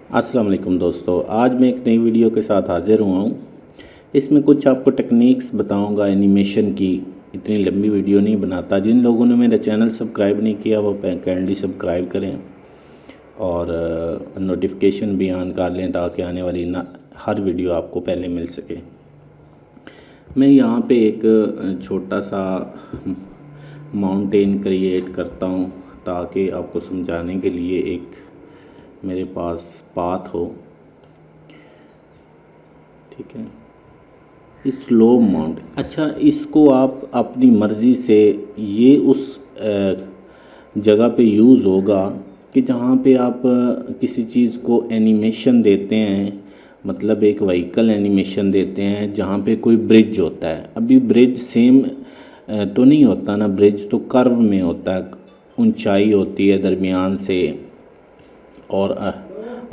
अस्सलाम वालेकुम दोस्तों, आज मैं एक नई वीडियो के साथ हाज़िर हुआ हूँ। इसमें कुछ आपको टेक्निक्स बताऊँगा एनिमेशन की। इतनी लंबी वीडियो नहीं बनाता। जिन लोगों ने मेरा चैनल सब्सक्राइब नहीं किया वो काइंडली सब्सक्राइब करें और नोटिफिकेशन भी ऑन कर लें ताकि आने वाली हर वीडियो आपको पहले मिल सके। मैं यहाँ पे एक छोटा सा माउंटेन क्रिएट करता हूँ ताकि आपको समझाने के लिए एक मेरे पास पाथ हो। ठीक है, स्लो माउंट। अच्छा, इसको आप अपनी मर्ज़ी से ये उस जगह पे यूज़ होगा कि जहाँ पे आप किसी चीज़ को एनिमेशन देते हैं, मतलब एक व्हीकल एनिमेशन देते हैं जहाँ पे कोई ब्रिज होता है। अभी ब्रिज सेम तो नहीं होता ना, ब्रिज तो कर्व में होता है, ऊंचाई होती है दरमियान से और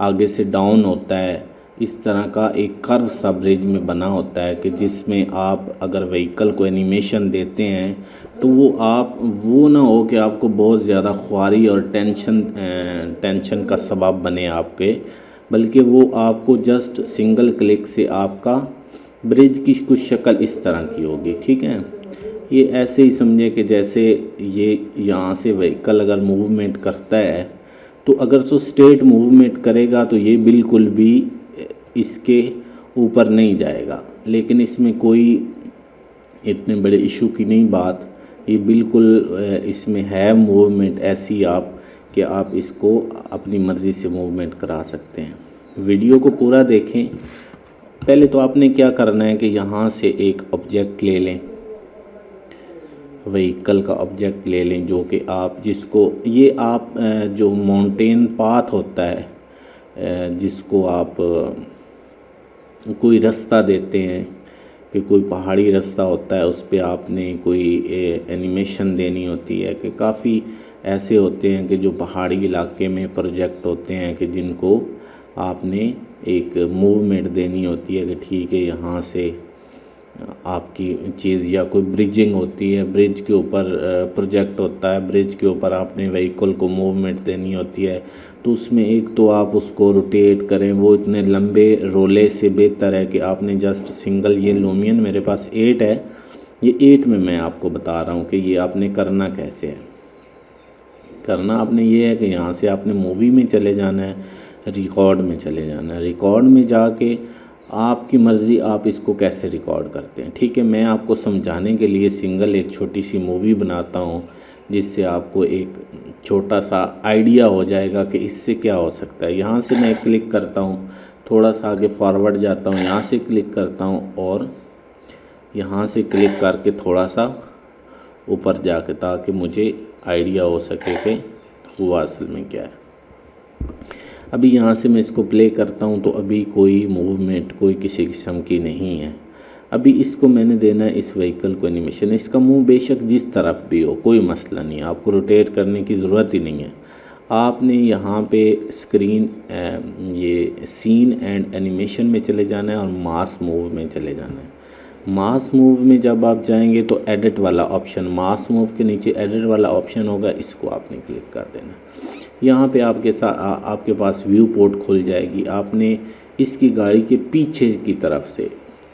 आगे से डाउन होता है। इस तरह का एक कर्व सा ब्रिज में बना होता है कि जिसमें आप अगर व्हीकल को एनिमेशन देते हैं तो वो ना हो कि आपको बहुत ज़्यादा ख्वारी और टेंशन का सबब बने आपके, बल्कि वो आपको जस्ट सिंगल क्लिक से आपका ब्रिज की कुछ शक्ल इस तरह की होगी। ठीक है, ये ऐसे ही समझे कि जैसे ये यहाँ से व्हीकल अगर मूवमेंट करता है तो अगर तो स्ट्रेट मूवमेंट करेगा तो ये बिल्कुल भी इसके ऊपर नहीं जाएगा, लेकिन इसमें कोई इतने बड़े इशू की नहीं बात। ये बिल्कुल इसमें है मूवमेंट ऐसी कि आप इसको अपनी मर्ज़ी से मूवमेंट करा सकते हैं। वीडियो को पूरा देखें। पहले तो आपने क्या करना है कि यहाँ से एक ऑब्जेक्ट ले लें, व्हीकल का ऑब्जेक्ट ले लें जो कि आप जिसको ये आप जो माउंटेन पाथ होता है जिसको आप कोई रास्ता देते हैं कि कोई पहाड़ी रास्ता होता है, उस पर आपने कोई एनिमेशन देनी होती है कि काफ़ी ऐसे होते हैं कि जो पहाड़ी इलाके में प्रोजेक्ट होते हैं कि जिनको आपने एक मूवमेंट देनी होती है कि ठीक है यहाँ से आपकी चीज़, या कोई ब्रिजिंग होती है, ब्रिज के ऊपर प्रोजेक्ट होता है, ब्रिज के ऊपर आपने व्हीकल को मूवमेंट देनी होती है। तो उसमें एक तो आप उसको रोटेट करें, वो इतने लंबे रोले से बेहतर है कि आपने जस्ट सिंगल, ये लूमियन मेरे पास 8 है, ये 8 में मैं आपको बता रहा हूँ कि ये आपने करना कैसे है। करना आपने ये है कि यहाँ से आपने मूवी में चले जाना है, रिकॉर्ड में चले जाना है। रिकॉर्ड में जाके आपकी मर्ज़ी आप इसको कैसे रिकॉर्ड करते हैं। ठीक है, मैं आपको समझाने के लिए सिंगल एक छोटी सी मूवी बनाता हूँ जिससे आपको एक छोटा सा आइडिया हो जाएगा कि इससे क्या हो सकता है। यहाँ से मैं क्लिक करता हूँ, थोड़ा सा आगे फॉरवर्ड जाता हूँ, यहाँ से क्लिक करता हूँ और यहाँ से क्लिक करके थोड़ा सा ऊपर जाके, ताकि मुझे आइडिया हो सके कि हुआ असल में क्या है। अभी यहाँ से मैं इसको प्ले करता हूँ तो अभी कोई मूवमेंट कोई किसी किस्म की नहीं है। अभी इसको मैंने देना है इस व्हीकल को एनिमेशन। इसका मुंह बेशक जिस तरफ भी हो कोई मसला नहीं है, आपको रोटेट करने की ज़रूरत ही नहीं है। आपने यहाँ पे स्क्रीन ये सीन एंड एनिमेशन में चले जाना है और मास मूव में चले जाना है। मास मूव में जब आप जाएंगे तो एडिट वाला ऑप्शन, मास मूव के नीचे एडिट वाला ऑप्शन होगा, इसको आपने क्लिक कर देना। यहाँ पे आपके पास व्यू पोर्ट खुल जाएगी। आपने इसकी गाड़ी के पीछे की तरफ से,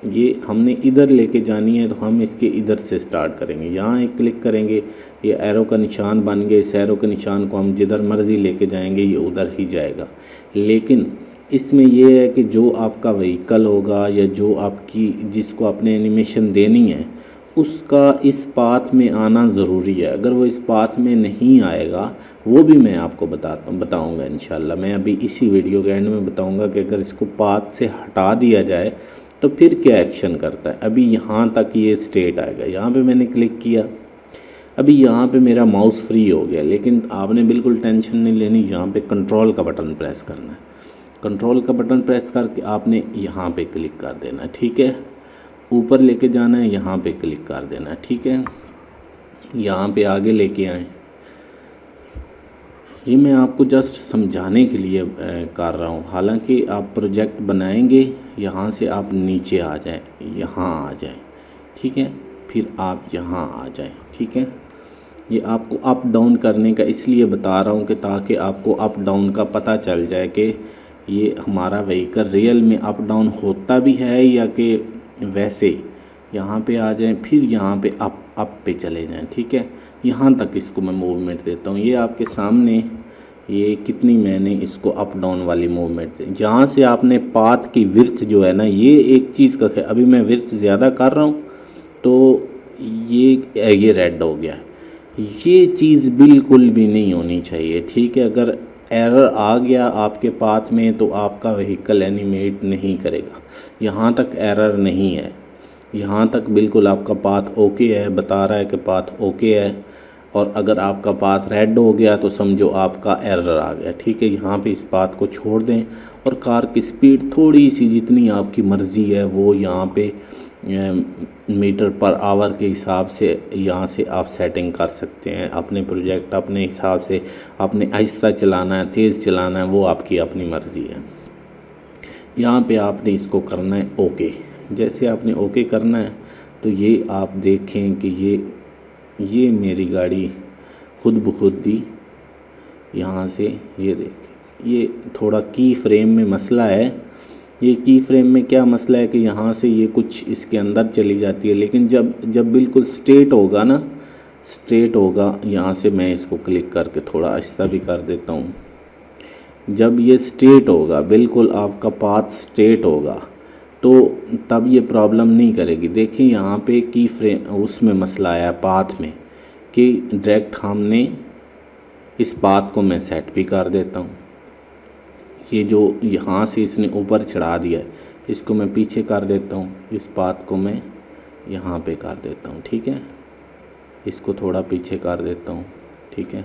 ये हमने इधर लेके जानी है तो हम इसके इधर से स्टार्ट करेंगे। यहाँ एक क्लिक करेंगे, ये एरो का निशान बन गया। इस एरो के निशान को हम जिधर मर्ज़ी लेके जाएंगे ये उधर ही जाएगा। लेकिन इसमें यह है कि जो आपका व्हीकल होगा या जो आपकी जिसको आपने एनिमेशन देनी है उसका इस पाथ में आना ज़रूरी है। अगर वो इस पाथ में नहीं आएगा वो भी मैं आपको बताऊंगा इंशाल्लाह। मैं अभी इसी वीडियो के एंड में बताऊंगा कि अगर इसको पाथ से हटा दिया जाए तो फिर क्या एक्शन करता है। अभी यहाँ तक ये स्ट्रेट आएगा, यहाँ पे मैंने क्लिक किया, अभी यहाँ पे मेरा माउस फ्री हो गया। लेकिन आपने बिल्कुल टेंशन नहीं लेनी, यहाँ पे कंट्रोल का बटन प्रेस करना है। कंट्रोल का बटन प्रेस करके आपने यहाँ पे क्लिक कर देना है। ठीक है, ऊपर लेके जाना है, यहाँ पे क्लिक कर देना है। ठीक है, यहाँ पे आगे लेके आए। ये मैं आपको जस्ट समझाने के लिए कर रहा हूँ। हालांकि आप प्रोजेक्ट बनाएंगे, यहाँ से आप नीचे आ जाएं, यहाँ आ जाएं। ठीक है, फिर आप यहाँ आ जाएं। ठीक है, ये आपको अप डाउन करने का इसलिए बता रहा हूँ कि ताकि आपको अप डाउन का पता चल जाए कि ये हमारा व्हीकल रियल में अप डाउन होता भी है या कि वैसे यहाँ पे आ जाएं फिर यहाँ पे अप पे चले जाएं। ठीक है, यहाँ तक इसको मैं मूवमेंट देता हूँ। ये आपके सामने ये कितनी मैंने इसको अप डाउन वाली मूवमेंट दी। जहाँ से आपने पाथ की विड्थ जो है ना, ये एक चीज़ का है, अभी मैं विड्थ ज़्यादा कर रहा हूँ तो ये रेड हो गया। ये चीज़ बिल्कुल भी नहीं होनी चाहिए। ठीक है, अगर एरर आ गया आपके पाथ में तो आपका व्हीकल एनिमेट नहीं करेगा। यहाँ तक एरर नहीं है, यहाँ तक बिल्कुल आपका पाथ ओके है, बता रहा है कि पाथ ओके है। और अगर आपका पाथ रेड हो गया तो समझो आपका एरर आ गया। ठीक है, यहाँ पे इस पाथ को छोड़ दें और कार की स्पीड थोड़ी सी जितनी आपकी मर्ज़ी है वो यहाँ पे मीटर पर आवर के हिसाब से यहाँ से आप सेटिंग कर सकते हैं। अपने प्रोजेक्ट अपने हिसाब से, आपने आहिस्ता चलाना है तेज़ चलाना है वो आपकी अपनी मर्ज़ी है। यहाँ पे आपने इसको करना है ओके। जैसे आपने ओके करना है तो ये आप देखें कि ये मेरी गाड़ी खुद ब खुद ही यहाँ से, ये देखें, ये थोड़ा की फ्रेम में मसला है। ये की फ्रेम में क्या मसला है कि यहाँ से ये कुछ इसके अंदर चली जाती है, लेकिन जब बिल्कुल स्ट्रेट होगा ना, स्ट्रेट होगा, यहाँ से मैं इसको क्लिक करके थोड़ा आहिस्ता भी कर देता हूँ। जब ये स्ट्रेट होगा, बिल्कुल आपका पाथ स्ट्रेट होगा तो तब ये प्रॉब्लम नहीं करेगी। देखिए यहाँ पे की फ्रेम उसमें मसला आया पाथ में कि डायरेक्ट हमने इस पाथ को मैं सेट भी कर देता हूँ। ये जो यहाँ से इसने ऊपर चढ़ा दिया है इसको मैं पीछे कर देता हूँ, इस पाथ को मैं यहाँ पे कर देता हूँ। ठीक है, इसको थोड़ा पीछे कर देता हूँ। ठीक है,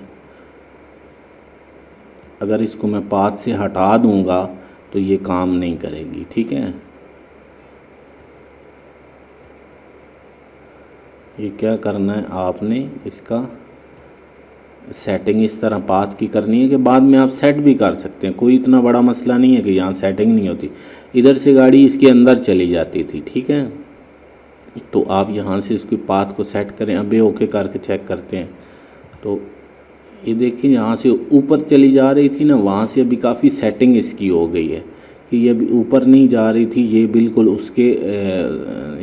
अगर इसको मैं पाथ से हटा दूँगा तो ये काम नहीं करेगी। ठीक है, ये क्या करना है आपने, इसका सेटिंग इस तरह पाथ की करनी है कि बाद में आप सेट भी कर सकते हैं। कोई इतना बड़ा मसला नहीं है कि यहाँ सेटिंग नहीं होती। इधर से गाड़ी इसके अंदर चली जाती थी। ठीक है, तो आप यहाँ से इसकी पाथ को सेट करें। अभी ओके करके चेक करते हैं तो ये देखिए यहाँ से ऊपर चली जा रही थी ना, वहाँ से अभी काफ़ी सेटिंग इसकी हो गई है कि ये अभी ऊपर नहीं जा रही थी। ये बिल्कुल उसके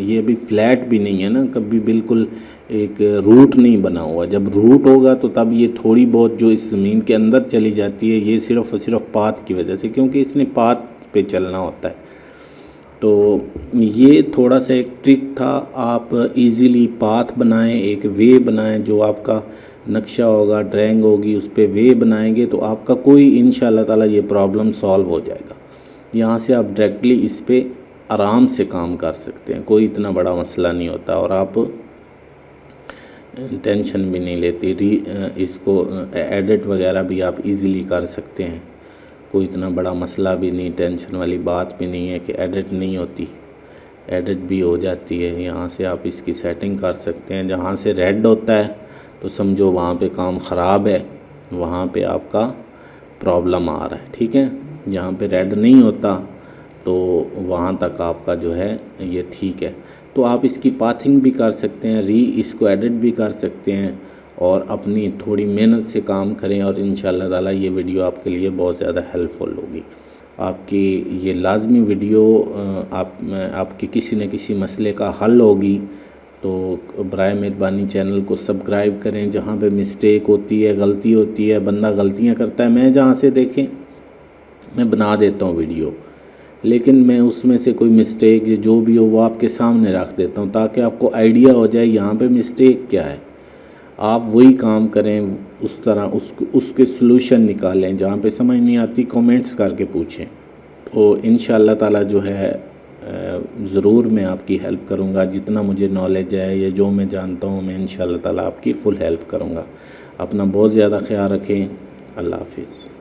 ये अभी फ्लैट भी नहीं है ना, कभी बिल्कुल एक रूट नहीं बना हुआ। जब रूट होगा तो तब ये थोड़ी बहुत जो इस ज़मीन के अंदर चली जाती है, ये सिर्फ़ और सिर्फ पाथ की वजह से, क्योंकि इसने पाथ पे चलना होता है। तो ये थोड़ा सा एक ट्रिक था। आप इजीली पाथ बनाएं, एक वे बनाएं, जो आपका नक्शा होगा, ड्राइंग होगी, उस पर वे बनाएंगे तो आपका कोई इंशाल्लाह ताला ये प्रॉब्लम सॉल्व हो जाएगा। यहाँ से आप डायरेक्टली इस पर आराम से काम कर सकते हैं, कोई इतना बड़ा मसला नहीं होता और आप टेंशन भी नहीं लेती। इसको एडिट वगैरह भी आप इजीली कर सकते हैं, कोई इतना बड़ा मसला भी नहीं, टेंशन वाली बात भी नहीं है कि एडिट नहीं होती, एडिट भी हो जाती है। यहाँ से आप इसकी सेटिंग कर सकते हैं। जहाँ से रेड होता है तो समझो वहाँ पे काम ख़राब है, वहाँ पे आपका प्रॉब्लम आ रहा है। ठीक है, जहाँ पे रेड नहीं होता तो वहाँ तक आपका जो है ये ठीक है। तो आप इसकी पाथिंग भी कर सकते हैं, इसको एडिट भी कर सकते हैं और अपनी थोड़ी मेहनत से काम करें और इंशाल्लाह ताला ये वीडियो आपके लिए बहुत ज़्यादा हेल्पफुल होगी। आपकी ये लाजमी वीडियो आपके किसी न किसी मसले का हल होगी। तो बराए मेहरबानी चैनल को सब्सक्राइब करें। जहाँ पे मिस्टेक होती है, गलती होती है, बंदा गलतियाँ करता है, मैं जहाँ से देखें मैं बना देता हूँ वीडियो, लेकिन मैं उसमें से कोई मिस्टेक जो भी हो वो आपके सामने रख देता हूँ ताकि आपको आइडिया हो जाए यहाँ पे मिस्टेक क्या है। आप वही काम करें, उस तरह उसके सलूशन निकालें। जहाँ पे समझ नहीं आती कमेंट्स करके पूछें। तो इंशाल्लाह ताला जो है ज़रूर मैं आपकी हेल्प करूँगा। जितना मुझे नॉलेज है या जो मैं जानता हूँ मैं इंशाल्लाह ताला आपकी फ़ुल हेल्प करूँगा। अपना बहुत ज़्यादा ख्याल रखें। अल्लाह हाफिज़।